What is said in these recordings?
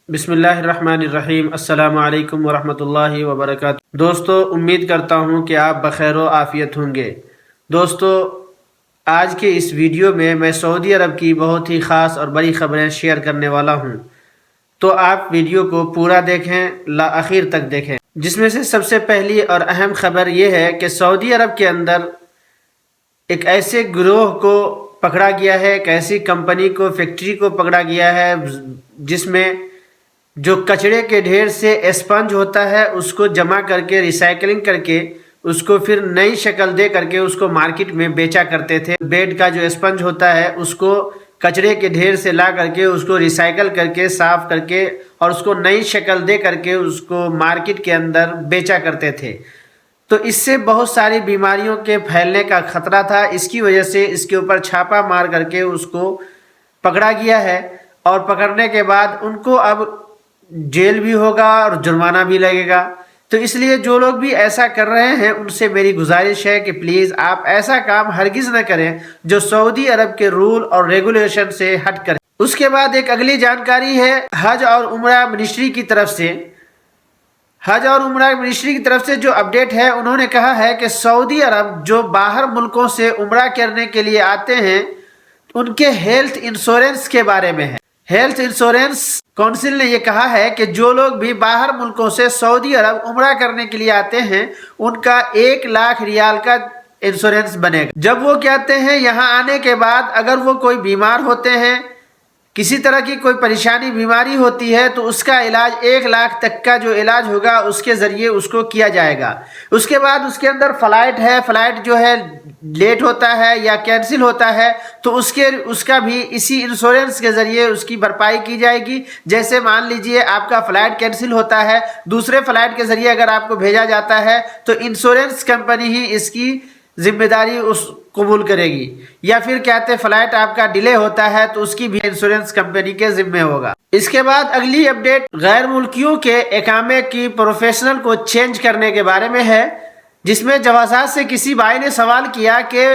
بسم اللہ الرحمن الرحیم۔ السلام علیکم ورحمۃ اللہ وبرکاتہ۔ دوستو، امید کرتا ہوں کہ آپ بخیر و عافیت ہوں گے۔ دوستو، آج کے اس ویڈیو میں سعودی عرب کی بہت ہی خاص اور بڑی خبریں شیئر کرنے والا ہوں، تو آپ ویڈیو کو پورا دیکھیں، آخر تک دیکھیں۔ جس میں سے سب سے پہلی اور اہم خبر یہ ہے کہ سعودی عرب کے اندر ایک ایسے گروہ کو پکڑا گیا ہے، ایک ایسی کمپنی کو، فیکٹری کو پکڑا گیا ہے جس میں جو کچڑے کے ڈھیر سے اسپنج ہوتا ہے اس کو جمع کر کے ریسائکلنگ کر کے اس کو پھر نئی شکل دے کر کے اس کو مارکیٹ میں بیچا کرتے تھے۔ بیڈ کا جو اسپنج ہوتا ہے اس کو کچڑے کے ڈھیر سے لا کر کے اس کو ریسائکل کر کے صاف کر کے اور اس کو نئی شکل دے کر کے اس کو مارکیٹ کے اندر بیچا کرتے تھے۔ تو اس سے بہت ساری بیماریوں کے پھیلنے کا خطرہ تھا، اس کی وجہ سے اس کے اوپر چھاپا مار کر کے اس کو پکڑا گیا ہے، اور پکڑنے کے بعد ان کو اب جیل بھی ہوگا اور جرمانہ بھی لگے گا۔ تو اس لیے جو لوگ بھی ایسا کر رہے ہیں ان سے میری گزارش ہے کہ پلیز آپ ایسا کام ہرگز نہ کریں جو سعودی عرب کے رول اور ریگولیشن سے ہٹ کریں۔ اس کے بعد ایک اگلی جانکاری ہے حج اور عمرہ منسٹری کی طرف سے۔ حج اور عمرہ منسٹری کی طرف سے جو اپڈیٹ ہے، انہوں نے کہا ہے کہ سعودی عرب جو باہر ملکوں سے عمرہ کرنے کے لیے آتے ہیں ان کے ہیلتھ انشورنس کے بارے میں ہے۔ ہیلتھ انشورنس کونسل نے یہ کہا ہے کہ جو لوگ بھی باہر ملکوں سے سعودی عرب عمرہ کرنے کے لیے آتے ہیں ان کا 1,00,000 ریال کا انشورنس بنے گا۔ جب وہ کہتے ہیں یہاں آنے کے بعد اگر وہ کوئی بیمار ہوتے ہیں، کسی طرح کی کوئی پریشانی بیماری ہوتی ہے، تو اس کا علاج 1,00,000 تک کا جو علاج ہوگا اس کے ذریعے اس کو کیا جائے گا۔ اس کے بعد اس کے اندر فلائٹ ہے، فلائٹ جو ہے لیٹ ہوتا ہے یا کینسل ہوتا ہے تو اس کا بھی اسی انشورنس کے ذریعے اس کی بھرپائی کی جائے گی۔ جیسے مان لیجئے آپ کا فلائٹ کینسل ہوتا ہے، دوسرے فلائٹ کے ذریعے اگر آپ کو بھیجا جاتا ہے تو انشورنس کمپنی ہی اس کی ذمہ داری قبول کرے گی، یا پھر کہتے فلائٹ آپ کا ڈیلے ہوتا ہے تو اس کی بھی انشورنس کمپنی کے ذمہ ہوگا۔ اس کے بعد اگلی اپڈیٹ غیر ملکیوں کے اقامے کی پروفیشنل کو چینج کرنے کے بارے میں ہے، جس میں جوازات سے کسی بھائی نے سوال کیا کہ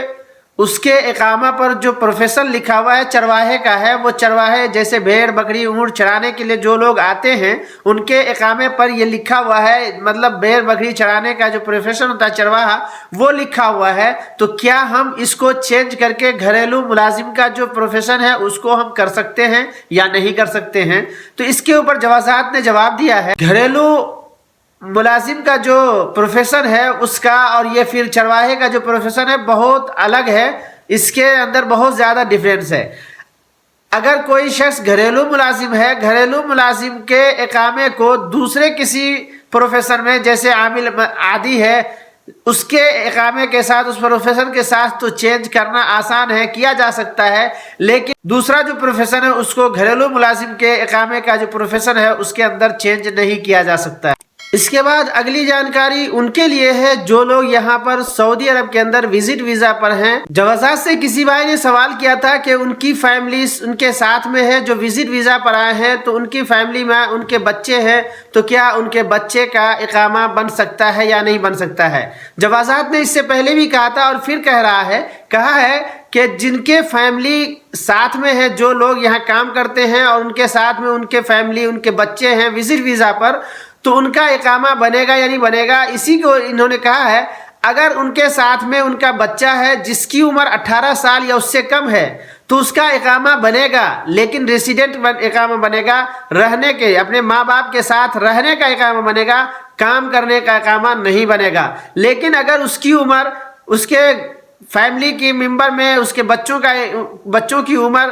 اس کے اقامہ پر جو پروفیشن لکھا ہوا ہے چرواہے کا ہے، وہ چرواہے جیسے بھیڑ بکری اونٹ چرانے کے لیے جو لوگ آتے ہیں ان کے اقامے پر یہ لکھا ہوا ہے، مطلب بھیڑ بکری چرانے کا جو پروفیشن ہوتا ہے چرواہا وہ لکھا ہوا ہے، تو کیا ہم اس کو چینج کر کے گھریلو ملازم کا جو پروفیشن ہے اس کو ہم کر سکتے ہیں یا نہیں کر سکتے ہیں؟ تو اس کے اوپر جوازات نے جواب دیا ہے گھریلو ملازم کا جو پروفیشن ہے اس کا اور یہ پھر چرواہے کا جو پروفیشن ہے بہت الگ ہے، اس کے اندر بہت زیادہ ڈیفرنس ہے۔ اگر کوئی شخص گھریلو ملازم ہے، گھریلو ملازم کے اقامے کو دوسرے کسی پروفیشن میں جیسے عامل عادی ہے اس کے اقامے کے ساتھ اس پروفیشن کے ساتھ تو چینج کرنا آسان ہے، کیا جا سکتا ہے، لیکن دوسرا جو پروفیشن ہے اس کو گھریلو ملازم کے اقامے کا جو پروفیشن ہے اس کے اندر چینج نہیں کیا جا سکتا ہے۔ اس کے بعد اگلی جانکاری ان کے لیے ہے جو لوگ یہاں پر سعودی عرب کے اندر وزٹ ویزا پر ہیں۔ جوازات سے کسی بھائی نے سوال کیا تھا کہ ان کی فیملیز ان کے ساتھ میں ہے جو وزٹ ویزا پر آئے ہیں، تو ان کی فیملی میں ان کے بچے ہیں، تو کیا ان کے بچے کا اقامہ بن سکتا ہے یا نہیں بن سکتا ہے؟ جوازات نے اس سے پہلے بھی کہا تھا اور پھر کہا ہے کہ جن کے فیملی ساتھ میں ہے، جو لوگ یہاں کام کرتے ہیں اور ان کے ساتھ میں ان کے فیملی ان کے بچے ہیں وزٹ ویزا پر، تو ان کا اقامہ بنے گا یا نہیں بنے گا۔ اسی کو انہوں نے کہا ہے اگر ان کے ساتھ میں ان کا بچہ ہے جس کی عمر 18 سال یا اس سے کم ہے تو اس کا اقامہ بنے گا، لیکن ریسیڈنٹ اقامہ بنے گا، رہنے کے اپنے ماں باپ کے ساتھ رہنے کا اقامہ بنے گا، کام کرنے کا اقامہ نہیں بنے گا۔ لیکن اگر اس کی عمر اس کے فیملی کی ممبر میں اس کے بچوں کی عمر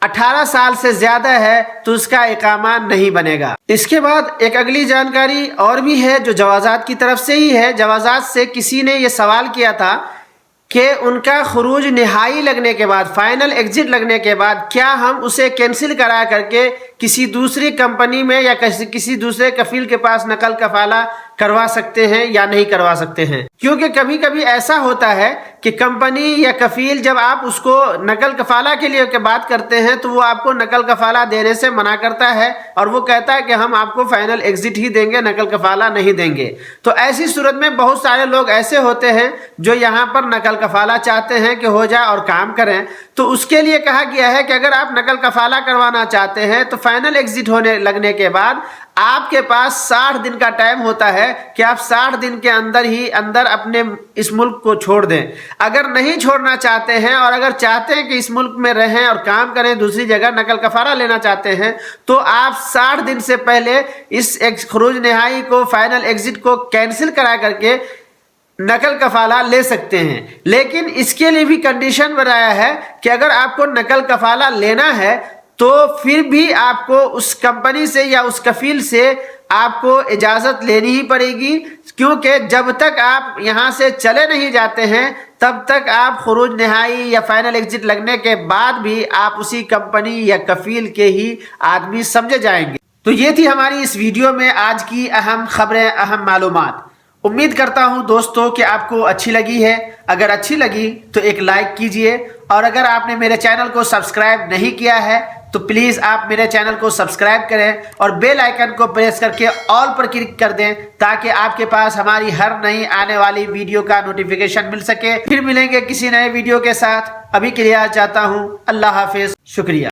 18 سال سے زیادہ ہے تو اس کا اقامہ نہیں بنے گا۔ اس کے بعد ایک اگلی جانکاری اور بھی ہے جو جوازات کی طرف سے ہی ہے۔ جوازات سے کسی نے یہ سوال کیا تھا کہ ان کا خروج نہائی لگنے کے بعد، فائنل ایگزٹ لگنے کے بعد، کیا ہم اسے کینسل کرا کر کے کسی دوسری کمپنی میں یا کسی دوسرے کفیل کے پاس نقل کفالہ کروا سکتے ہیں یا نہیں کروا سکتے ہیں؟ کیونکہ کبھی کبھی ایسا ہوتا ہے کہ کمپنی یا کفیل جب آپ اس کو نقل کفالہ کے لیے کہ بات کرتے ہیں تو وہ آپ کو نقل کفالہ دینے سے منع کرتا ہے اور وہ کہتا ہے کہ ہم آپ کو فائنل ایگزٹ ہی دیں گے، نقل کفالہ نہیں دیں گے۔ تو ایسی صورت میں بہت سارے لوگ ایسے ہوتے ہیں جو یہاں پر نقل کفالہ چاہتے ہیں کہ ہو جائے اور کام کریں، تو اس کے لیے کہا گیا ہے کہ اگر آپ نقل کفالہ کروانا چاہتے ہیں تو فائنل ایگزٹ ہونے لگنے کے بعد آپ کے پاس 60 دن کا ٹائم ہوتا ہے کہ آپ 60 دن کے اندر اپنے اس ملک کو چھوڑ دیں۔ اگر نہیں چھوڑنا چاہتے ہیں اور اگر چاہتے ہیں کہ اس ملک میں رہیں اور کام کریں، دوسری جگہ نقل کفالہ لینا چاہتے ہیں، تو آپ 60 دن سے پہلے اس خروج نہائی کو، فائنل ایگزٹ کو کینسل کرا کر کے نقل کفالہ لے سکتے ہیں۔ لیکن اس کے لیے بھی کنڈیشن بنایا ہے کہ اگر آپ کو نقل کفالہ لینا ہے تو پھر بھی آپ کو اس کمپنی سے یا اس کفیل سے آپ کو اجازت لینی ہی پڑے گی، کیونکہ جب تک آپ یہاں سے چلے نہیں جاتے ہیں تب تک آپ خروج نہائی یا فائنل ایگزٹ لگنے کے بعد بھی آپ اسی کمپنی یا کفیل کے ہی آدمی سمجھے جائیں گے۔ تو یہ تھی ہماری اس ویڈیو میں آج کی اہم خبریں، اہم معلومات۔ امید کرتا ہوں دوستو کہ آپ کو اچھی لگی ہے۔ اگر اچھی لگی تو ایک لائک کیجئے، اور اگر آپ نے میرے چینل کو سبسکرائب نہیں کیا ہے تو پلیز آپ میرے چینل کو سبسکرائب کریں اور بیل آئیکن کو پریس کر کے آل پر کلک کر دیں تاکہ آپ کے پاس ہماری ہر نئی آنے والی ویڈیو کا نوٹیفیکیشن مل سکے۔ پھر ملیں گے کسی نئے ویڈیو کے ساتھ، ابھی کے لیے چاہتا ہوں اللہ حافظ، شکریہ۔